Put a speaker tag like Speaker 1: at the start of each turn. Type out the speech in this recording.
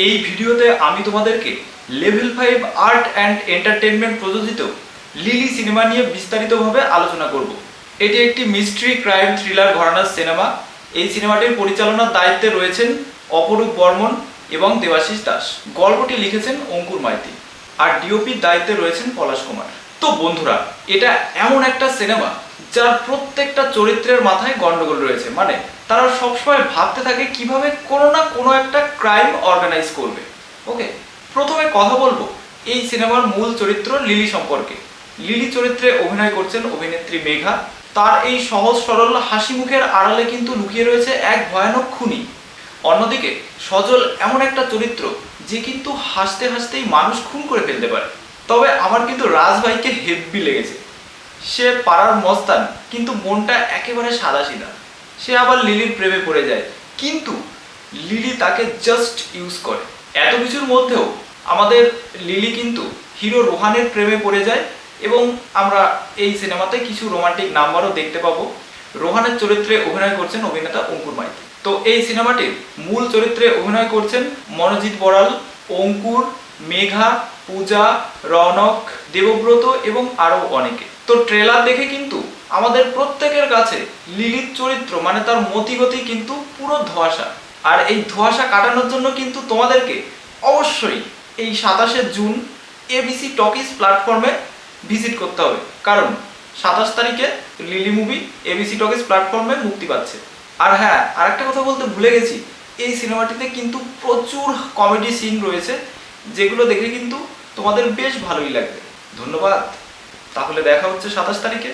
Speaker 1: এই ভিডিওতে আমি তোমাদেরকে লেভেল 5 আর্ট অ্যান্ড এন্টারটেইনমেন্ট প্রযোজিত লিলি সিনেমা নিয়ে বিস্তারিতভাবে আলোচনা করব। এটি একটি মিস্ট্রি ক্রাইম থ্রিলার ঘরানার সিনেমা। এই সিনেমাটির পরিচালনার দায়িত্বে রয়েছেন অপরূপ বর্মন এবং দেবাশিস দাস। গল্পটি লিখেছেন অঙ্কুর মাইতি আর ডিওপির দায়িত্বে রয়েছেন পলাশ কুমার। তো বন্ধুরা, এটা এমন একটা সিনেমা যার প্রত্যেকটা চরিত্রের মাথায় গন্ডগোল রয়েছে। মানে তারা সবসময় ভাবতে থাকে কিভাবে কোনো না কোনো একটা ক্রাইম অর্গানাইজ করবে। ওকে, প্রথমে কথা বলবো এই সিনেমার মূল চরিত্র লিলি সম্পর্কে। লিলি চরিত্রে অভিনয় করছেন অভিনেত্রী মেঘা। তার এই সহজ সরল হাসি মুখের আড়ালে কিন্তু লুকিয়ে রয়েছে এক ভয়ানক খুনি। অন্যদিকে সজল এমন একটা চরিত্র যে কিন্তু হাসতে হাসতেই মানুষ খুন করে ফেলতে পারে। তবে আমার কিন্তু রাজ ভাইকে হেব্বি লেগেছে। সে পাড়ার মস্তান, কিন্তু মনটা একেবারে সাদাসিধা। সে আবার লিলির প্রেমে পড়ে যায়, কিন্তু লিলি তাকে জাস্ট ইউজ করে। এত কিছুর মধ্যেও আমাদের লিলি কিন্তু হিরো রোহানের প্রেমে পড়ে যায় এবং আমরা এই সিনেমাতে কিছু রোমান্টিক নাম্বারও দেখতে পাবো। রোহানের চরিত্রে অভিনয় করছেন অভিনেতা অঙ্কুর মাইতি। তো এই সিনেমাটির মূল চরিত্রে অভিনয় করছেন মনোজিৎ বড়াল, অঙ্কুর, মেঘা, পূজা, রৌনক, দেবব্রত এবং আরও অনেকে। তো ট্রেলার দেখে কিন্তু আমাদের প্রত্যেকের কাছে লিলির চরিত্র মানে তার মতিগতি কিন্তু পুরো ধোঁয়াশা। আর এই ধোঁয়াশা কাটানোর জন্য কিন্তু তোমাদেরকে অবশ্যই এই 27শে জুন এবিসি টকিজ প্ল্যাটফর্মে ভিজিট করতে হবে, কারণ 27 তারিখে লিলি মুভি এবিসি টকিজ প্ল্যাটফর্মে মুক্তি পাচ্ছে। আর হ্যাঁ, আরেকটা কথা বলতে ভুলে গেছি, এই সিনেমাটিতে কিন্তু প্রচুর কমেডি সিন রয়েছে, যেগুলো দেখে কিন্তু তোমাদের বেশ ভালোই লাগবে। ধন্যবাদ। তাহলে দেখা হচ্ছে 27 তারিখে।